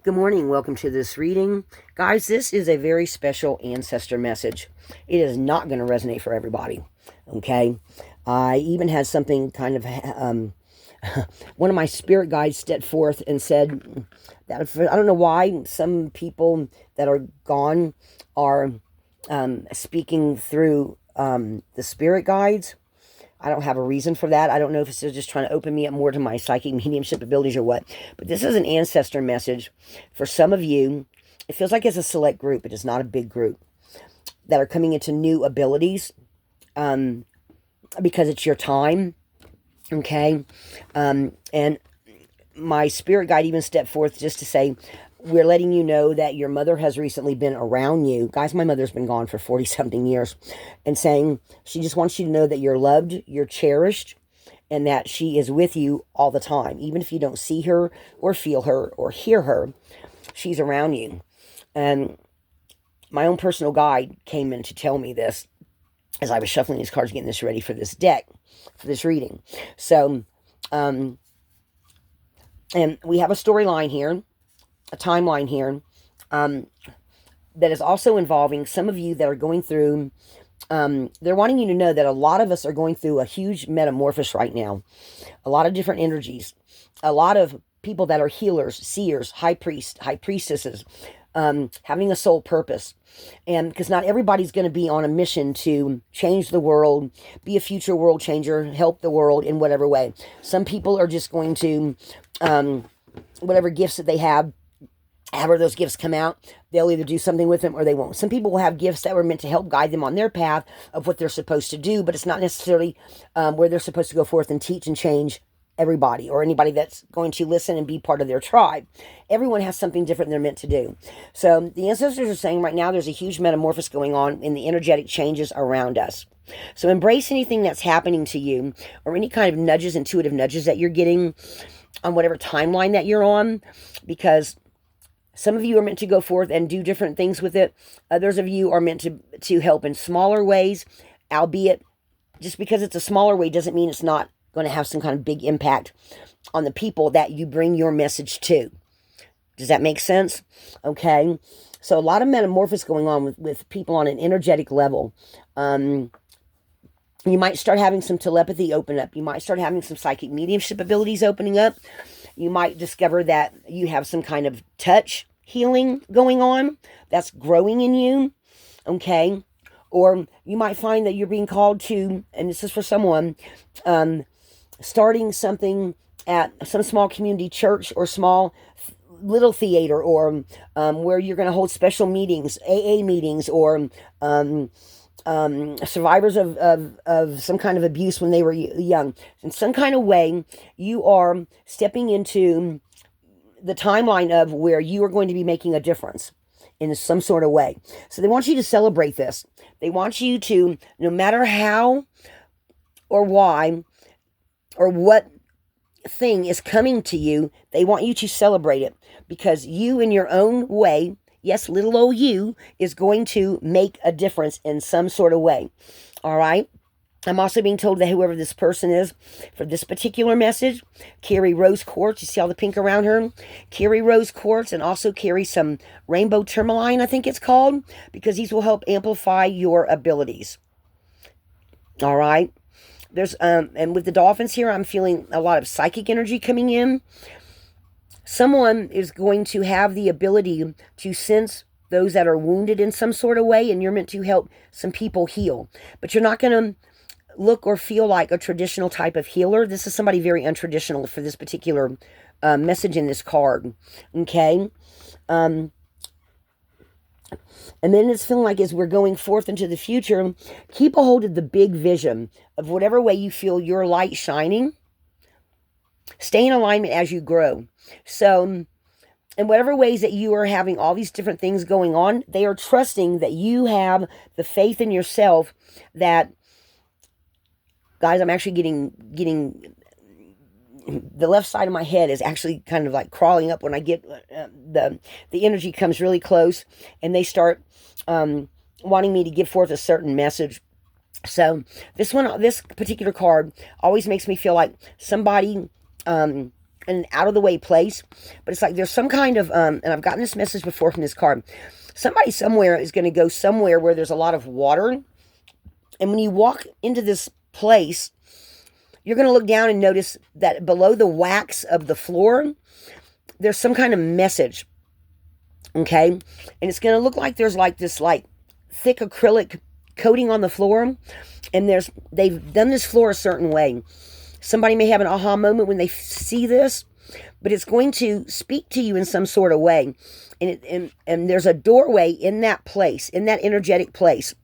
Good morning. Welcome to this reading. Guys, this is a very special ancestor message. It is not going to resonate for everybody. Okay? I even had something kind of... one of my spirit guides stepped forth and said that I don't know why some people that are gone are speaking through the spirit guides. I don't have a reason for that. I don't know if it's just trying to open me up more to my psychic mediumship abilities or what. But this is an ancestor message for some of you. It feels like it's a select group. It is not a big group that are coming into new abilities because it's your time. Okay. And my spirit guide even stepped forth just to say, we're letting you know that your mother has recently been around you. Guys, my mother's been gone for 40-something years. And saying she just wants you to know that you're loved, you're cherished, and that she is with you all the time. Even if you don't see her or feel her or hear her, she's around you. And my own personal guide came in to tell me this as I was shuffling these cards, getting this ready for this deck, for this reading. So, and we have a storyline here, a timeline here, that is also involving some of you that are going through, they're wanting you to know that a lot of us are going through a huge metamorphosis right now. A lot of different energies, a lot of people that are healers, seers, high priests, high priestesses, having a soul purpose. And because not everybody's going to be on a mission to change the world, be a future world changer, help the world in whatever way. Some people are just going to, whatever gifts that they have, however those gifts come out, they'll either do something with them or they won't. Some people will have gifts that were meant to help guide them on their path of what they're supposed to do, but it's not necessarily where they're supposed to go forth and teach and change everybody or anybody that's going to listen and be part of their tribe. Everyone has something different they're meant to do. So the ancestors are saying right now there's a huge metamorphosis going on in the energetic changes around us. So embrace anything that's happening to you or any kind of nudges, intuitive nudges that you're getting on whatever timeline that you're on, because some of you are meant to go forth and do different things with it. Others of you are meant to help in smaller ways, albeit just because it's a smaller way doesn't mean it's not going to have some kind of big impact on the people that you bring your message to. Does that make sense? Okay. So a lot of metamorphosis going on with people on an energetic level. You might start having some telepathy open up. You might start having some psychic mediumship abilities opening up. You might discover that you have some kind of touch healing going on that's growing in you, okay? Or you might find that you're being called to, and this is for someone, starting something at some small community church or small little theater, or where you're going to hold special meetings, AA meetings, or survivors of some kind of abuse when they were young. In some kind of way, you are stepping into the timeline of where you are going to be making a difference in some sort of way. So they want you to celebrate this. They want you to, no matter how or why or what thing is coming to you, they want you to celebrate it, because you in your own way, yes, little old you, is going to make a difference in some sort of way. All right? I'm also being told that whoever this person is for this particular message, carry rose quartz. You see all the pink around her? Carry rose quartz, and also carry some rainbow tourmaline, I think it's called, because these will help amplify your abilities. All right? There's and with the dolphins here, I'm feeling a lot of psychic energy coming in. Someone is going to have the ability to sense those that are wounded in some sort of way, and you're meant to help some people heal. But you're not going to look or feel like a traditional type of healer. This is somebody very untraditional for this particular message in this card. Okay? And then it's feeling like as we're going forth into the future, keep a hold of the big vision of whatever way you feel your light shining. Stay in alignment as you grow. So in whatever ways that you are having all these different things going on, they are trusting that you have the faith in yourself that, guys, I'm actually getting the left side of my head is actually kind of like crawling up when I get the energy comes really close, and they start wanting me to give forth a certain message. So this particular card always makes me feel like somebody an out of the way place, but it's like there's some kind of, and I've gotten this message before from this card. Somebody somewhere is going to go somewhere where there's a lot of water. And when you walk into this place, you're going to look down and notice that below the wax of the floor, there's some kind of message. Okay. And it's going to look like there's like this like thick acrylic coating on the floor. And they've done this floor a certain way. Somebody may have an aha moment when they see this, but it's going to speak to you in some sort of way. And there's a doorway in that place, in that energetic place.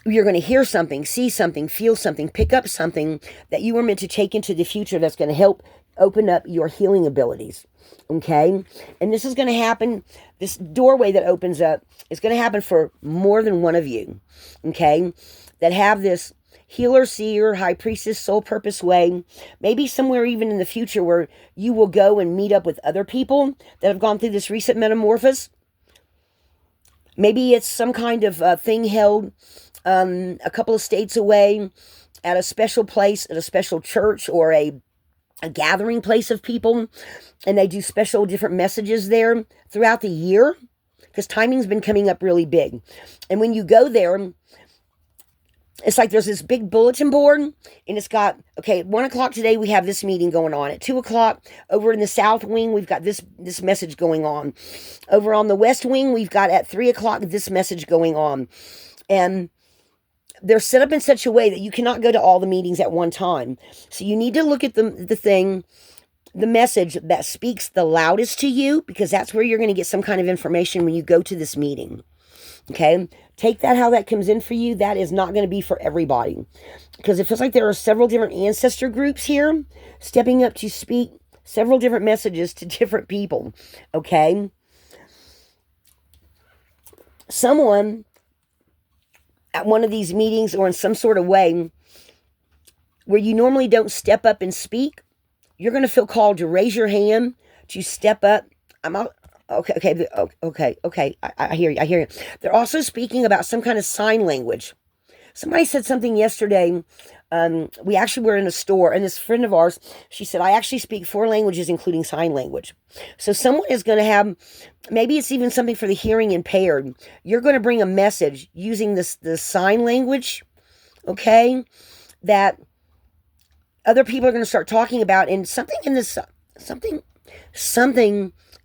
You're going to hear something, see something, feel something, pick up something that you were meant to take into the future that's going to help open up your healing abilities. Okay? And this is going to happen, this doorway that opens up is going to happen for more than one of you. Okay? That have this healer, seer, high priestess, soul purpose way. Maybe somewhere even in the future where you will go and meet up with other people that have gone through this recent metamorphosis. Maybe it's some kind of thing held a couple of states away at a special place, at a special church, or a gathering place of people, and they do special different messages there throughout the year, because timing's been coming up really big. And when you go there, it's like there's this big bulletin board, and it's got, okay, at 1 o'clock today we have this meeting going on. At 2 o'clock over in the south wing we've got this message going on. Over on the west wing we've got at 3 o'clock this message going on. And they're set up in such a way that you cannot go to all the meetings at one time. So you need to look at the message that speaks the loudest to you, because that's where you're going to get some kind of information when you go to this meeting. Okay? Take that how that comes in for you. That is not going to be for everybody. Because it feels like there are several different ancestor groups here stepping up to speak several different messages to different people. Okay? Someone at one of these meetings or in some sort of way where you normally don't step up and speak, you're going to feel called to raise your hand, to step up. I'm out. Okay. I hear you. They're also speaking about some kind of sign language. Somebody said something yesterday. We actually were in a store, and this friend of ours, she said, I actually speak 4 languages, including sign language. So someone is going to have, maybe it's even something for the hearing impaired. You're going to bring a message using the sign language, okay, that other people are going to start talking about, and something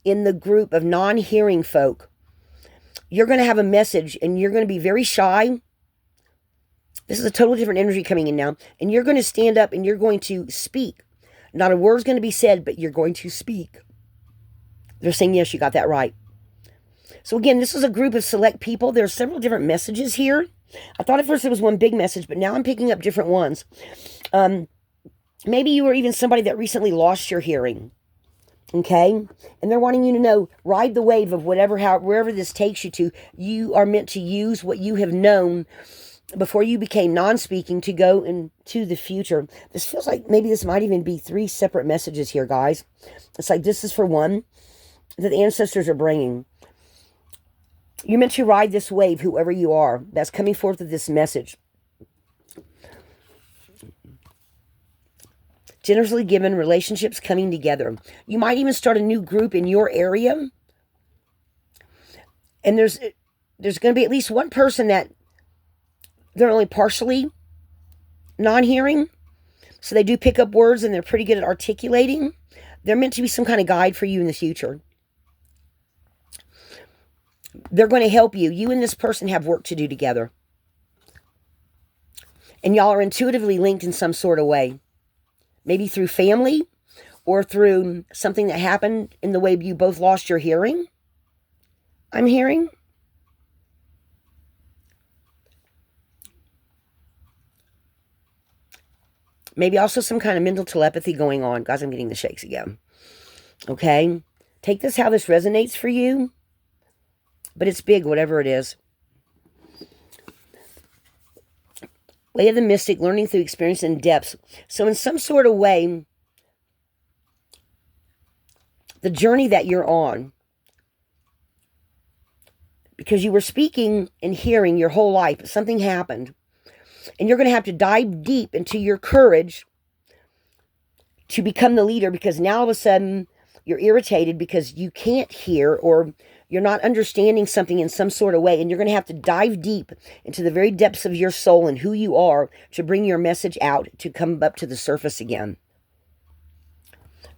in the group of non-hearing folk. You're going to have a message, and you're going to be very shy. This is a totally different energy coming in now. And you're going to stand up and you're going to speak. Not a word's going to be said, but you're going to speak. They're saying, yes, you got that right. So again, this is a group of select people. There are several different messages here. I thought at first it was one big message, but now I'm picking up different ones. Maybe you were even somebody that recently lost your hearing. Okay? And they're wanting you to know, ride the wave of wherever this takes you to. You are meant to use what you have known before you became non-speaking to go into the future. This feels like maybe this might even be 3 separate messages here, guys. It's like this is for one that the ancestors are bringing. You're meant to ride this wave, whoever you are, that's coming forth with this message. Generously given, relationships coming together. You might even start a new group in your area. And there's going to be at least one person that they're only partially non-hearing. So they do pick up words and they're pretty good at articulating. They're meant to be some kind of guide for you in the future. They're going to help you. You and this person have work to do together. And y'all are intuitively linked in some sort of way. Maybe through family or through something that happened in the way you both lost your hearing. I'm hearing. Maybe also some kind of mental telepathy going on. Guys, I'm getting the shakes again. Okay? Take this how this resonates for you. But it's big, whatever it is. Way of the mystic, learning through experience and depths. So in some sort of way, the journey that you're on, because you were speaking and hearing your whole life, but something happened. And you're going to have to dive deep into your courage to become the leader, because now all of a sudden you're irritated because you can't hear, or you're not understanding something in some sort of way, and you're going to have to dive deep into the very depths of your soul and who you are to bring your message out to come up to the surface again.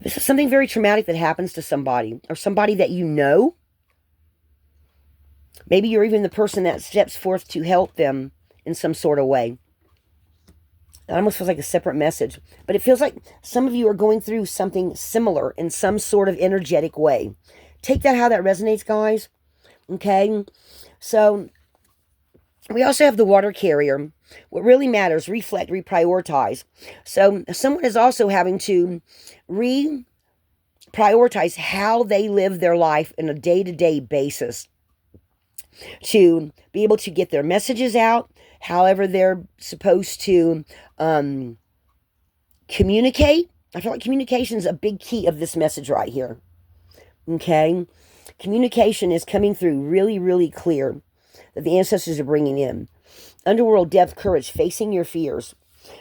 This is something very traumatic that happens to somebody, or somebody that you know. Maybe you're even the person that steps forth to help them in some sort of way. It almost feels like a separate message, but it feels like some of you are going through something similar in some sort of energetic way. Take that how that resonates, guys. Okay? So, we also have the water carrier. What really matters, reflect, reprioritize. So, someone is also having to reprioritize how they live their life on a day-to-day basis to be able to get their messages out, however they're supposed to communicate. I feel like communication is a big key of this message right here. Okay? Communication is coming through really, really clear that the ancestors are bringing in. Underworld, depth, courage, facing your fears.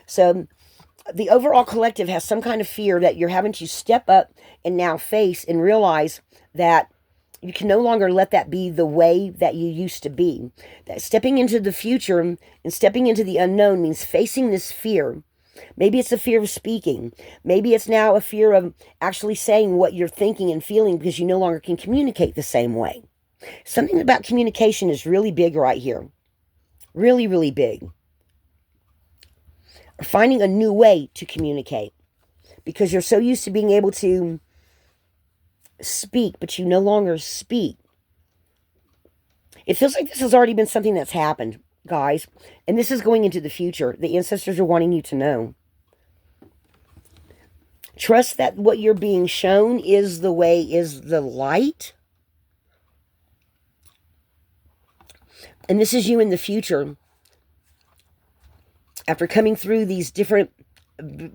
So the overall collective has some kind of fear that you're having to step up and now face and realize that you can no longer let that be the way that you used to be. That stepping into the future and stepping into the unknown means facing this fear. Maybe it's a fear of speaking. Maybe it's now a fear of actually saying what you're thinking and feeling because you no longer can communicate the same way. Something about communication is really big right here. Really, really big. Or finding a new way to communicate because you're so used to being able to speak, but you no longer speak. It feels like this has already been something that's happened, guys, and this is going into the future. The ancestors are wanting you to know. Trust that what you're being shown is the way, is the light. And this is you in the future. After coming through these different,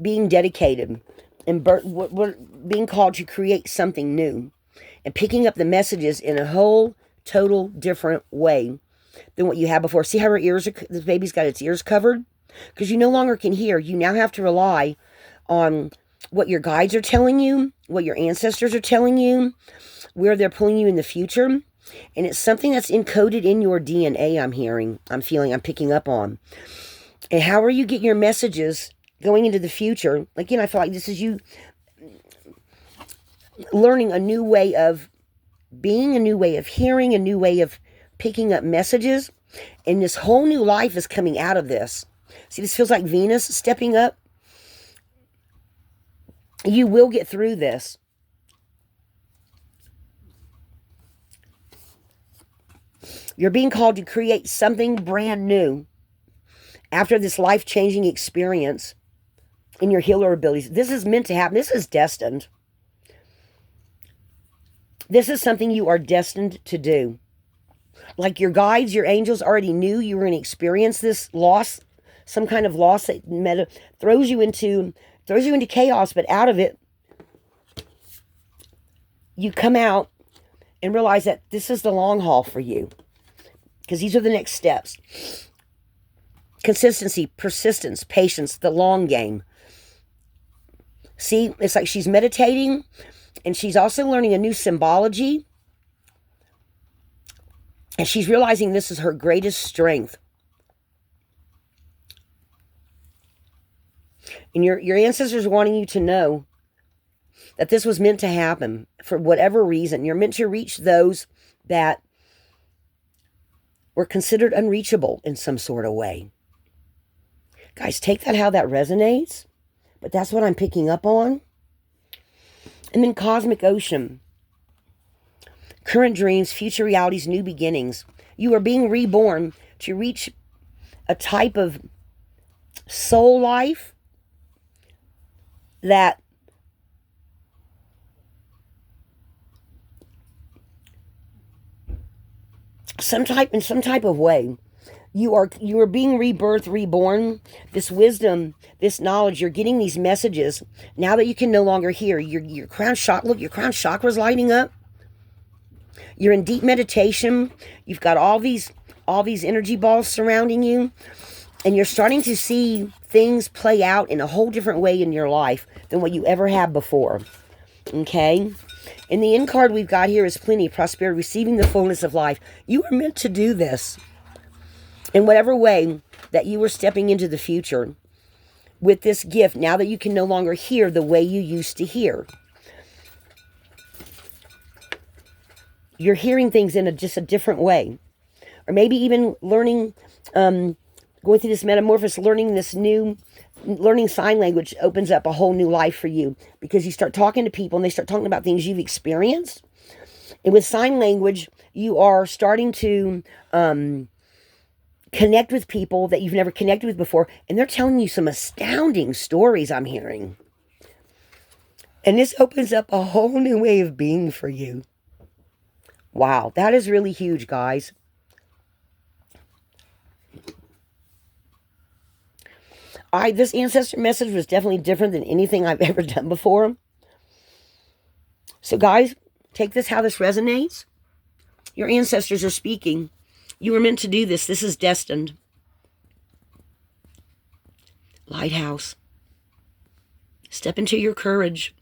being dedicated and we're being called to create something new and picking up the messages in a whole total different way than what you had before. See how her ears are, this baby's got its ears covered? Because you no longer can hear. You now have to rely on what your guides are telling you, what your ancestors are telling you, where they're pulling you in the future. And it's something that's encoded in your DNA, I'm hearing, I'm feeling, I'm picking up on. And however you get your messages going into the future, again, I feel like this is you learning a new way of being, a new way of hearing, a new way of picking up messages. And this whole new life is coming out of this. See, this feels like Venus stepping up. You will get through this. You're being called to create something brand new after this life-changing experience in your healer abilities. This is meant to happen. This is destined. This is something you are destined to do. Like your guides, your angels already knew you were going to experience this loss, some kind of loss that throws you into chaos, but out of it, you come out and realize that this is the long haul for you. Because these are the next steps. Consistency, persistence, patience, the long game. See, it's like she's meditating and she's also learning a new symbology. And she's realizing this is her greatest strength. And your ancestors are wanting you to know that this was meant to happen for whatever reason. You're meant to reach those that were considered unreachable in some sort of way. Guys, take that how that resonates. But that's what I'm picking up on. And then cosmic ocean. Current dreams, future realities, new beginnings. You are being reborn to reach a type of soul life that in some type of way, you are being rebirthed, reborn. This wisdom, this knowledge, you're getting these messages now that you can no longer hear. Your crown chakra, look, your crown chakra's lighting up. You're in deep meditation. You've got all these energy balls surrounding you, and you're starting to see things play out in a whole different way in your life than what you ever have before. Okay? And the end card we've got here is plenty, prosperity, receiving the fullness of life. You are meant to do this in whatever way that you are stepping into the future with this gift, now that you can no longer hear the way you used to hear. You're hearing things in just a different way. Or maybe even learning, going through this metamorphosis, learning sign language opens up a whole new life for you, because you start talking to people and they start talking about things you've experienced. And with sign language, you are starting to connect with people that you've never connected with before, and they're telling you some astounding stories I'm hearing. And this opens up a whole new way of being for you. Wow, that is really huge, guys. This ancestor message was definitely different than anything I've ever done before. So guys, take this how this resonates. Your ancestors are speaking. You were meant to do this. This is destined. Lighthouse. Step into your courage.